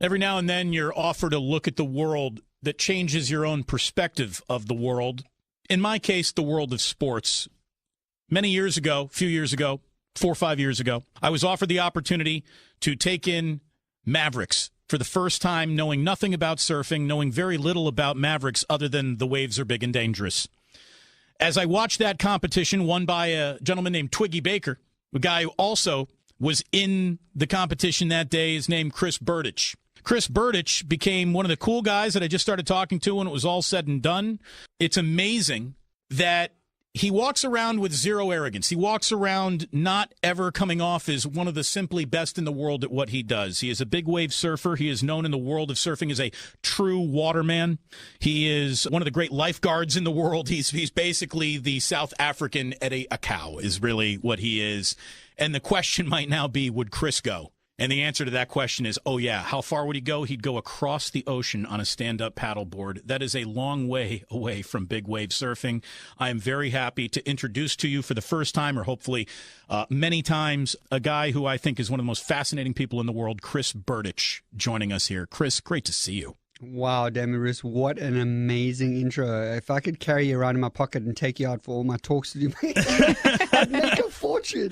Every now and then you're offered a look at the world that changes your own perspective of the world. In my case, the world of sports. Many years ago, 4 or 5 years ago, I was offered the opportunity to take in Mavericks for the first time, knowing nothing about surfing, knowing very little about Mavericks other than the waves are big and dangerous. As I watched that competition, won by a gentleman named Twiggy Baker, a guy who also was in the competition that day, is named Chris Bertish. Chris Bertish became one of the cool guys that I just started talking to when it was all said and done. It's amazing that he walks around with zero arrogance. He walks around not ever coming off as one of the simply best in the world at what he does. He is a big wave surfer. He is known in the world of surfing as a true waterman. He is one of the great lifeguards in the world. He's basically the South African Eddie Akau is really what he is. And the question might now be, would Chris go? And the answer to that question is, oh, yeah. How far would he go? He'd go across the ocean on a stand-up paddleboard. That is a long way away from big wave surfing. I am very happy to introduce to you for the first time, or hopefully many times, a guy who I think is one of the most fascinating people in the world, Chris Bertish, joining us here. Chris, great to see you. Wow, Damon, what an amazing intro. If I could carry you around in my pocket and take you out for all my talks to do, I'd make a fortune.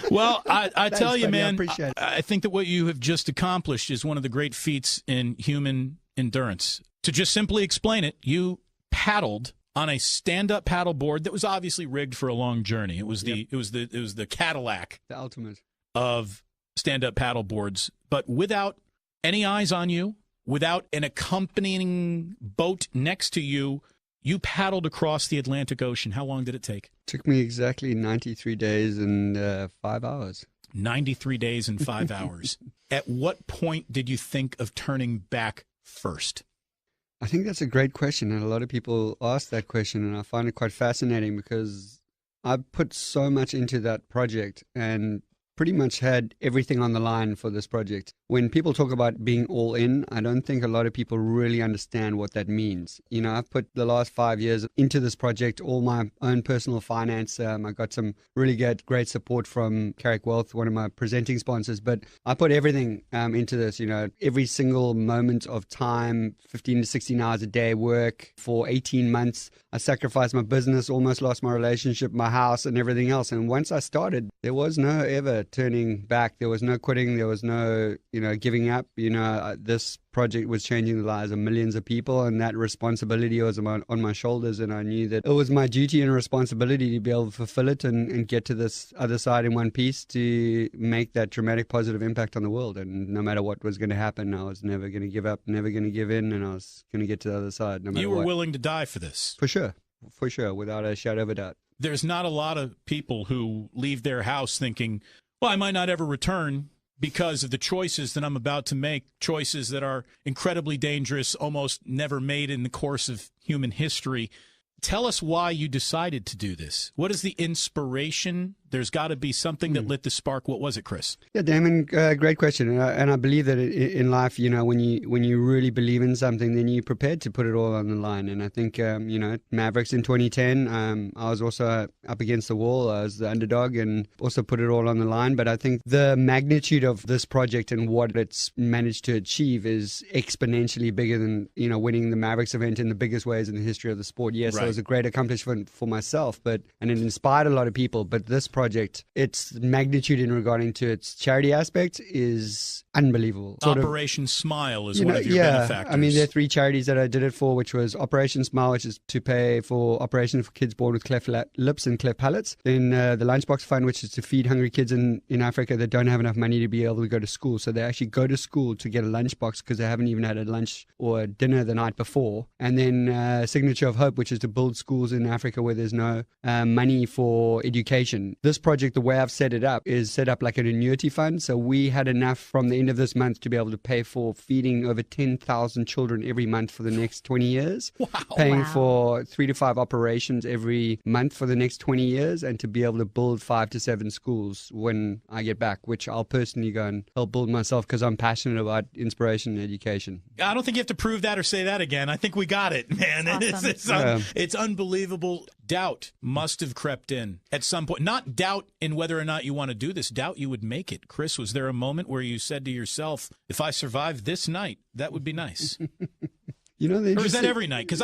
Well, I tell you, man, I I think that what you have just accomplished is one of the great feats in human endurance. To just simply explain it, you paddled on a stand-up paddleboard that was obviously rigged for a long journey. It was the Cadillac, the ultimate of stand-up paddleboards, but without any eyes on you. Without an accompanying boat next to you, you paddled across the Atlantic Ocean. How long did it take? Took me exactly 93 days and 5 hours. 93 days and 5 hours. At what point did you think of turning back first? I think that's a great question, and a lot of people ask that question, and I find it quite fascinating because I put so much into that project and pretty much had everything on the line for this project. When people talk about being all in, I don't think a lot of people really understand what that means. You know, I've put the last 5 years into this project, all my own personal finance. I got some really great support from Carrick Wealth, one of my presenting sponsors, but I put everything into this, you know, every single moment of time, 15 to 16 hours a day work for 18 months. I sacrificed my business, almost lost my relationship, my house and everything else. And once I started, there was no ever turning back. There was no quitting. There was no, giving up. This project was changing the lives of millions of people, and that responsibility was on my shoulders. And I knew that it was my duty and responsibility to be able to fulfill it and get to this other side in one piece to make that dramatic positive impact on the world. And no matter what was going to happen, I was never going to give up, never going to give in, and I was going to get to the other side no matter what. You were willing to die for this. For sure, without a shadow of a doubt. There's not a lot of people who leave their house thinking, well, I might not ever return because of the choices that I'm about to make, choices that are incredibly dangerous, almost never made in the course of human history. Tell us why you decided to do this. What is the inspiration? There's got to be something that lit the spark. What was it, Chris? Yeah, Damon, great question. And I believe that in life, when you really believe in something, then you're prepared to put it all on the line. And I think, Mavericks in 2010, I was also up against the wall. I was the underdog and also put it all on the line. But I think the magnitude of this project and what it's managed to achieve is exponentially bigger than, winning the Mavericks event in the biggest ways in the history of the sport. Yes, right. It was a great accomplishment for myself, and it inspired a lot of people. But this project, its magnitude in regarding to its charity aspect is unbelievable. Operation Smile is one of your benefactors. I mean, there are 3 charities that I did it for, which was Operation Smile, which is to pay for operation for kids born with cleft lips and cleft palates. Then the Lunchbox Fund, which is to feed hungry kids in Africa that don't have enough money to be able to go to school. So they actually go to school to get a lunchbox because they haven't even had a lunch or a dinner the night before. And then Signature of Hope, which is to build schools in Africa where there's no money for education. This project, the way I've set it up, is set up like an annuity fund. So we had enough from the end of this month to be able to pay for feeding over 10,000 children every month for the next 20 years. Wow. Paying for 3 to 5 operations every month for the next 20 years, and to be able to build 5 to 7 schools when I get back, which I'll personally go and help build myself because I'm passionate about inspiration and education. I don't think you have to prove that or say that again. I think we got it, man. Awesome. It's unbelievable. doubt must have crept in at some point. Not doubt in whether or not you want to do this, doubt you would make it. Chris, was there a moment where you said to yourself, if I survive this night, that would be nice? You know, or is that every night? Because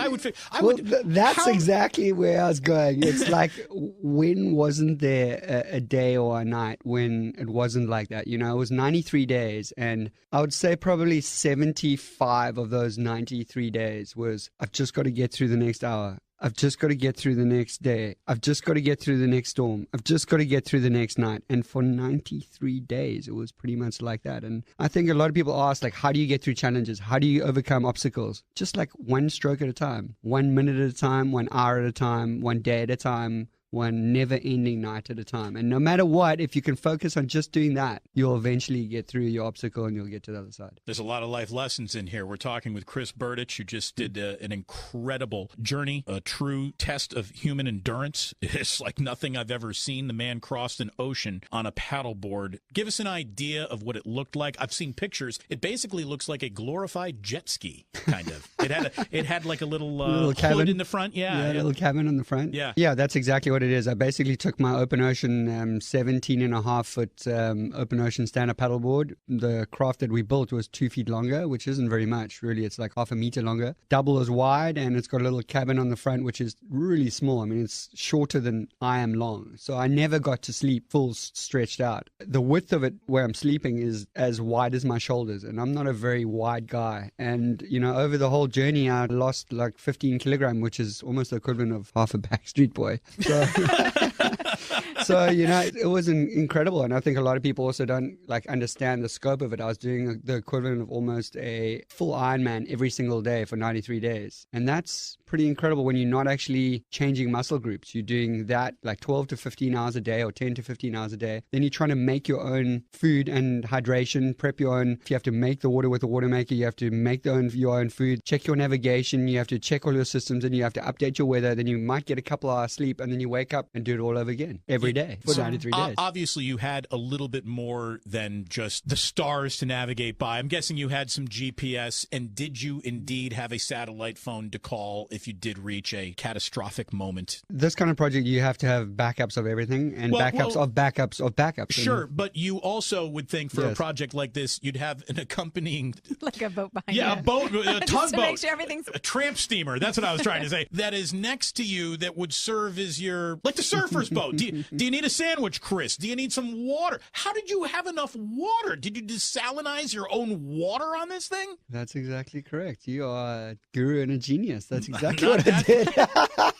that's exactly where I was going. It's like, when wasn't there a day or a night when it wasn't like that? You know, it was 93 days, and I would say probably 75 of those 93 days was, I've just got to get through the next hour. I've just got to get through the next day. I've just got to get through the next storm. I've just got to get through the next night. And for 93 days, it was pretty much like that. And I think a lot of people ask, like, how do you get through challenges? How do you overcome obstacles? Just like one stroke at a time, 1 minute at a time, 1 hour at a time, 1 day at a time, one never-ending night at a time. And no matter what, if you can focus on just doing that, you'll eventually get through your obstacle and you'll get to the other side. There's a lot of life lessons in here. We're talking with Chris Bertish, who just did an incredible journey, a true test of human endurance. It's like nothing I've ever seen. The man crossed an ocean on a paddleboard. Give us an idea of what it looked like. I've seen pictures. It basically looks like a glorified jet ski, kind of. It had like a little cabin in the front. Yeah, a little cabin in the front. Yeah, that's exactly what it is. I basically took my open ocean 17 and a half foot open ocean stand-up paddleboard. The craft that we built was 2 feet longer, which isn't very much, really. It's like half a meter longer, double as wide, and it's got a little cabin on the front, which is really small. I mean, it's shorter than I am long. So I never got to sleep full stretched out. The width of it where I'm sleeping is as wide as my shoulders, and I'm not a very wide guy. And, you know, over the whole journey, I lost like 15 kilograms, which is almost the equivalent of half a Backstreet Boy. So So, you know, it was incredible. And I think a lot of people also don't understand the scope of it. I was doing the equivalent of almost a full Ironman every single day for 93 days. And that's pretty incredible when you're not actually changing muscle groups. You're doing that like 12 to 15 hours a day or 10 to 15 hours a day. Then you're trying to make your own food and hydration, prep your own. If you have to make the water with a water maker, you have to make your own food, check your navigation, you have to check all your systems, and you have to update your weather. Then you might get a couple hours sleep, and then you wake up and do it all over again every day for 93 days. Obviously, you had a little bit more than just the stars to navigate by. I'm guessing you had some GPS, and did you indeed have a satellite phone to call if you did reach a catastrophic moment? This kind of project, you have to have backups of everything and backups of backups of backups. Sure, but you also would think for a project like this, you'd have an accompanying... like a boat behind you. Yeah, a boat, a tugboat. To make sure everything's... A tramp steamer, that's what I was trying to say. That is next to you that would serve as your... Like the surfer's boat. Do you need a sandwich, Chris? Do you need some water? How did you have enough water? Did you desalinize your own water on this thing? That's exactly correct. You are a guru and a genius. That's exactly what I did.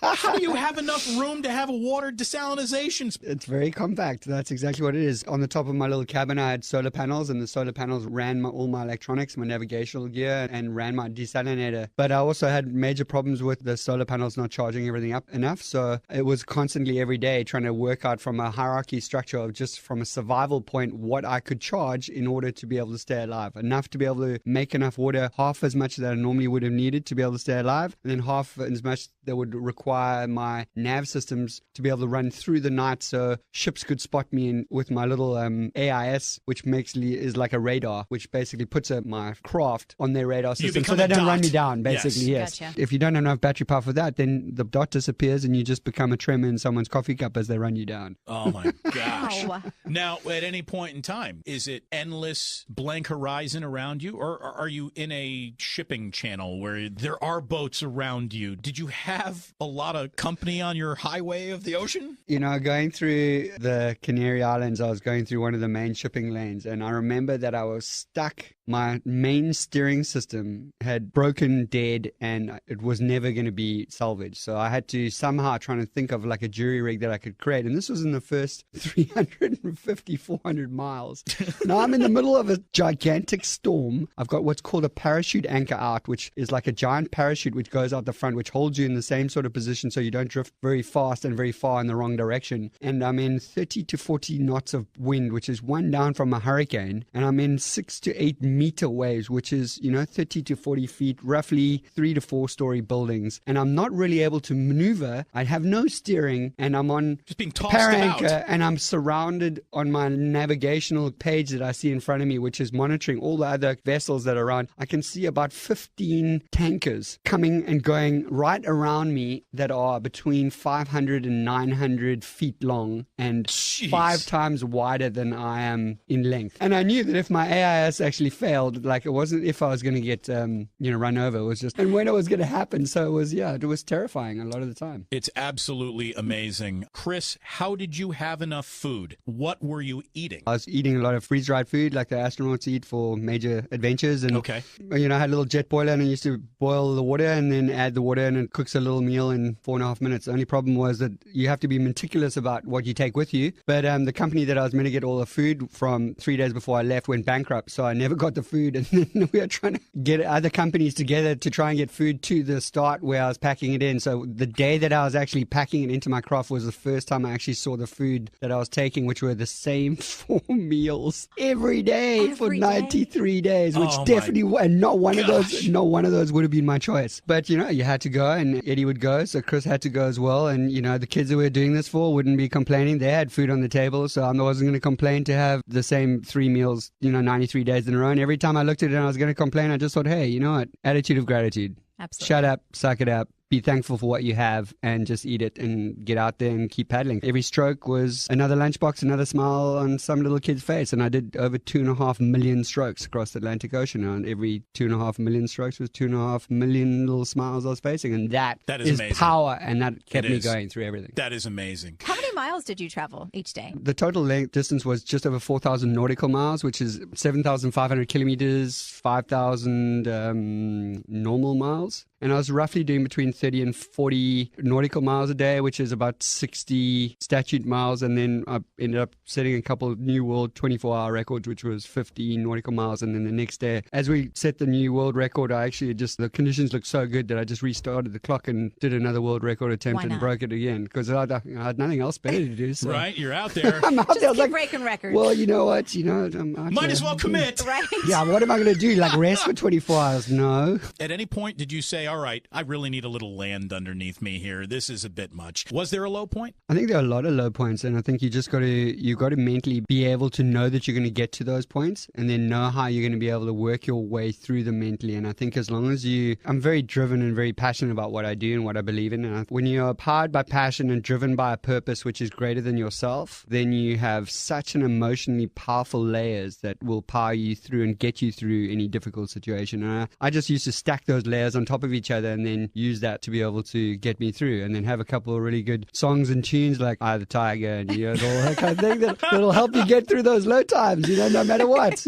How do you have enough room to have a water desalinization? It's very compact. That's exactly what it is. On the top of my little cabin, I had solar panels, and the solar panels ran all my electronics, my navigational gear, and ran my desalinator. But I also had major problems with the solar panels not charging everything up enough. So it was constantly every day trying to work out from a hierarchy structure of just from a survival point what I could charge in order to be able to stay alive. Enough to be able to make enough water, half as much that I normally would have needed to be able to stay alive, and then half as much that would require my nav systems to be able to run through the night so ships could spot me in with my little AIS, which is like a radar, which basically puts my craft on their radar system so they don't run me down, basically. Yes. Gotcha. If you don't have enough battery power for that, then the dot disappears and you just become a tremor in someone's coffee cup as they run you down. Oh my gosh. Wow. Now, at any point in time, is it endless blank horizon around you, or are you in a shipping channel where there are boats around you? Did you have a lot of company on your highway of the ocean? You know, going through the Canary Islands, I was going through one of the main shipping lanes, and I remember that I was stuck. My main steering system had broken dead, and it was never going to be salvaged. So I had to somehow try to think of like a jury rig that I could create. And this was in the first 350, 400 miles. Now I'm in the middle of a gigantic storm. I've got what's called a parachute anchor out, which is like a giant parachute which goes out the front, which holds you in the same sort of position so you don't drift very fast and very far in the wrong direction. And I'm in 30 to 40 knots of wind, which is one down from a hurricane. And I'm in 6 to 8 meter waves, which is, 30 to 40 feet, roughly 3 to 4 story buildings. And I'm not really able to maneuver. I have no steering, and I'm on just being tossed para-anchor, about. and I'm surrounded on my navigational page that I see in front of me, which is monitoring all the other vessels that are around. I can see about 15 tankers coming and going right around me that are between 500 and 900 feet long and Jeez. 5 times wider than I am in length. And I knew that if my AIS actually failed, like it wasn't if I was going to get, run over, it was just, and when it was going to happen. So it was terrifying a lot of the time. It's absolutely amazing. Chris, how did you have enough food? What were you eating? I was eating a lot of freeze-dried food like the astronauts eat for major adventures. And, Okay. I had a little jet boiler, and I used to boil the water and then add the water, and it cooks a little meal in 4.5 minutes. The only problem was that you have to be meticulous about what you take with you. But the company that I was meant to get all the food from 3 days before I left went bankrupt, so I never got the food. And then we were trying to get other companies together to try and get food to the start where I was packing it in. So the day that I was actually packing it into my craft was the first time I actually saw the food that I was taking, which were the same 4 meals every day for 93 days, which definitely, and not one of those would have been my choice. But you had to go, and Eddie would go, so Chris had to go as well. And the kids that we were doing this for wouldn't be complaining. They had food on the table, so I wasn't going to complain to have the same 3 meals 93 days in a row. And every time I looked at it and I was going to complain, I just thought, hey, you know what, attitude of gratitude. Absolutely. Shut up, suck it up, be thankful for what you have, and just eat it and get out there and keep paddling. Every stroke was another lunchbox, another smile on some little kid's face. And I did over 2.5 million strokes across the Atlantic Ocean. And every 2.5 million strokes was 2.5 million little smiles I was facing. And that is amazing. Power, and that kept me going through everything. That is amazing. How many miles did you travel each day? The total length distance was just over 4,000 nautical miles, which is 7,500 kilometers, 5,000 normal miles. And I was roughly doing between 30 and 40 nautical miles a day, which is about 60 statute miles. And then I ended up setting a couple of new world 24-hour records, which was 15 nautical miles. And then the next day, as we set the new world record, the conditions looked so good that I just restarted the clock and did another world record attempt and broke it again because I had nothing else better to do. So. Right, you're out there. I'm out just there. keep breaking records. Well, you know what? I'm out Might there. as well commit. Right. Yeah, what am I going to do? Like rest for 24 hours? No. At any point, did you say, all right, I really need a little land underneath me here. This is a bit much. Was there a low point? I think there are a lot of low points, and I think you just got to mentally be able to know that you're going to get to those points, and then know how you're going to be able to work your way through them mentally. And I think as long as I'm very driven and very passionate about what I do and what I believe in. And when you're powered by passion and driven by a purpose which is greater than yourself, then you have such an emotionally powerful layers that will power you through and get you through any difficult situation. And I just used to stack those layers on top of each other and then use that to be able to get me through, and then have a couple of really good songs and tunes like "Eye of the Tiger" and all that kind of thing that'll help you get through those low times, no matter what,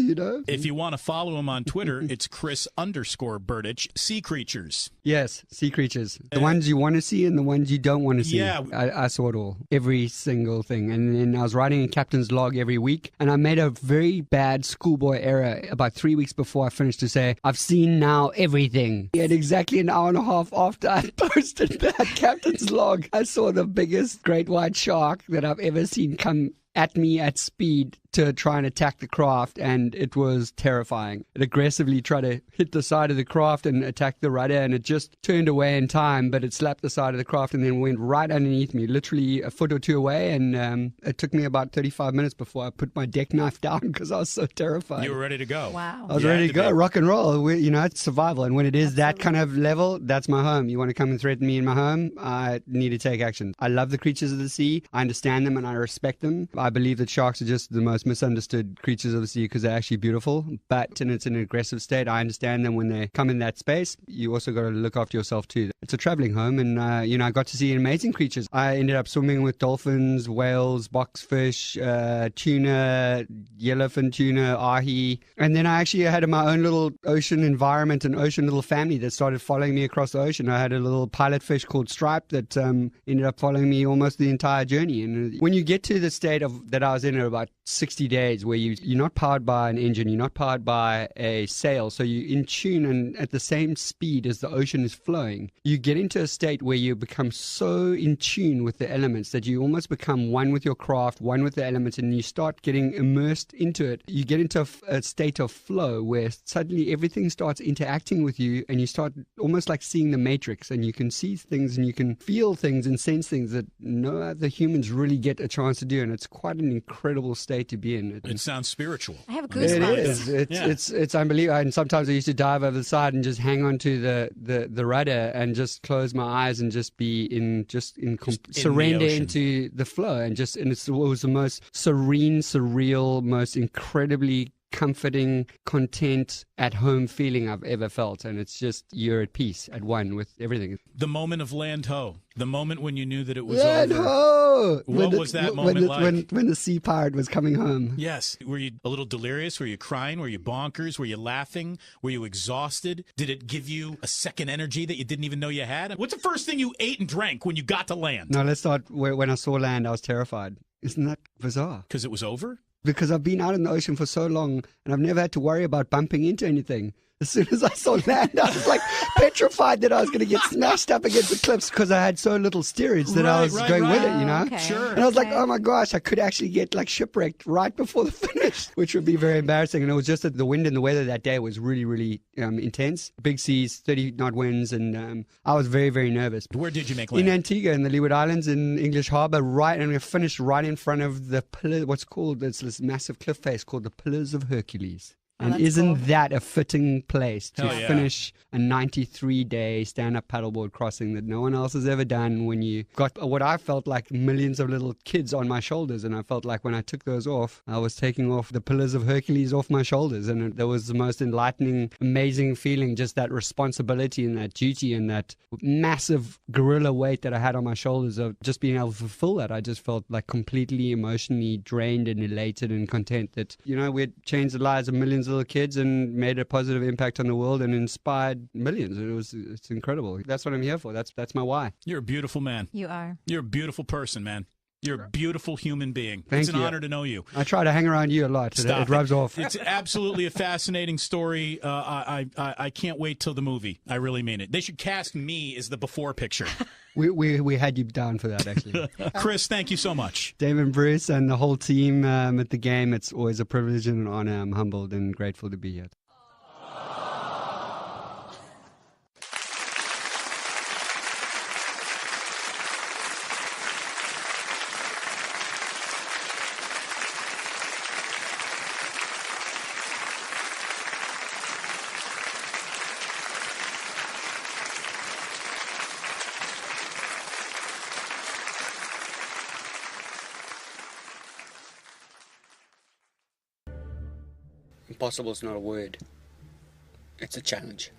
If you want to follow him on Twitter, it's Chris_Bertish. Sea creatures. Yes, sea creatures. The ones you want to see and the ones you don't want to see. Yeah. I saw it all. Every single thing. And then I was writing a captain's log every week, and I made a very bad schoolboy error about 3 weeks before I finished to say, I've seen now everything. And exactly an hour and a half after I posted that captain's log, I saw the biggest great white shark that I've ever seen come at me at speed to try and attack the craft, and it was terrifying. It aggressively tried to hit the side of the craft and attack the rudder, and it just turned away in time, but it slapped the side of the craft and then went right underneath me, literally a foot or two away, and it took me about 35 minutes before I put my deck knife down because I was so terrified. You were ready to go. Wow. I was ready to go, rock and roll. It's survival, and when it is that kind of level, that's my home. You want to come and threaten me in my home, I need to take action. I love the creatures of the sea. I understand them and I respect them. I believe that sharks are just the most misunderstood creatures of the sea because they're actually beautiful, but and it's an aggressive state. I understand them when they come in that space. You also got to look after yourself too. It's a traveling home, and I got to see amazing creatures. I ended up swimming with dolphins, whales, boxfish, tuna, yellowfin tuna, ahi, and then I actually had my own little ocean environment, an ocean little family that started following me across the ocean. I had a little pilot fish called Stripe that ended up following me almost the entire journey. And when you get to the state of that I was in at about 60 days where you're not powered by an engine, you're not powered by a sail, so you're in tune and at the same speed as the ocean is flowing. You get into a state where you become so in tune with the elements that you almost become one with your craft, one with the elements, and you start getting immersed into it. You get into a state of flow where suddenly everything starts interacting with you, and you start almost like seeing the Matrix, and you can see things and you can feel things and sense things that no other humans really get a chance to do, and it's quite an incredible state to be in. It sounds spiritual. I have goosebumps. It is. It's unbelievable. And sometimes I used to dive over the side and just hang onto the rudder and just close my eyes and just be surrender into the flow, and it was the most serene, surreal, most incredibly comforting, content, at-home feeling I've ever felt. And it's just, you're at peace, at one with everything. The moment of land ho, the moment when you knew that it was land over. Ho! What was that moment like? When the sea pirate was coming home. Yes. Were you a little delirious? Were you crying? Were you bonkers? Were you laughing? Were you exhausted? Did it give you a second energy that you didn't even know you had? What's the first thing you ate and drank when you got to land? No, let's start when I saw land, I was terrified. Isn't that bizarre? Because it was over? Because I've been out in the ocean for so long and I've never had to worry about bumping into anything. As soon as I saw land, I was like petrified that I was going to get smashed up against the cliffs because I had so little steerage that I was going with it, you know? Okay. Sure. And I was like, oh my gosh, I could actually get like shipwrecked right before the finish, which would be very embarrassing. And it was just that the wind and the weather that day was really, really intense. Big seas, 30-knot winds, and I was very, very nervous. Where did you make land? In Antigua, in the Leeward Islands, in English Harbour, and we finished right in front of the pillar, what's called, this massive cliff face called the Pillars of Hercules. And isn't that a fitting place to finish a 93-day stand-up paddleboard crossing that no one else has ever done, when you got what I felt like millions of little kids on my shoulders, and I felt like when I took those off, I was taking off the Pillars of Hercules off my shoulders, and that was the most enlightening, amazing feeling, just that responsibility and that duty and that massive gorilla weight that I had on my shoulders of just being able to fulfill that. I just felt like completely emotionally drained and elated and content that, you know, we'd changed the lives of millions of little kids and made a positive impact on the world and inspired millions. It's incredible. That's what I'm here for. That's my why. You're a beautiful man. You are. You're a beautiful person, man. You're a beautiful human being. Thank it's an you. honor to know you. I try to hang around you a lot. It rubs off. It's absolutely a fascinating story. I can't wait till the movie. I really mean it. They should cast me as the before picture. We had you down for that, actually. Chris, thank you so much. Damon, Bruce, and the whole team at the game. It's always a privilege and an honor. I'm humbled and grateful to be here. Impossible is not a word. It's a challenge.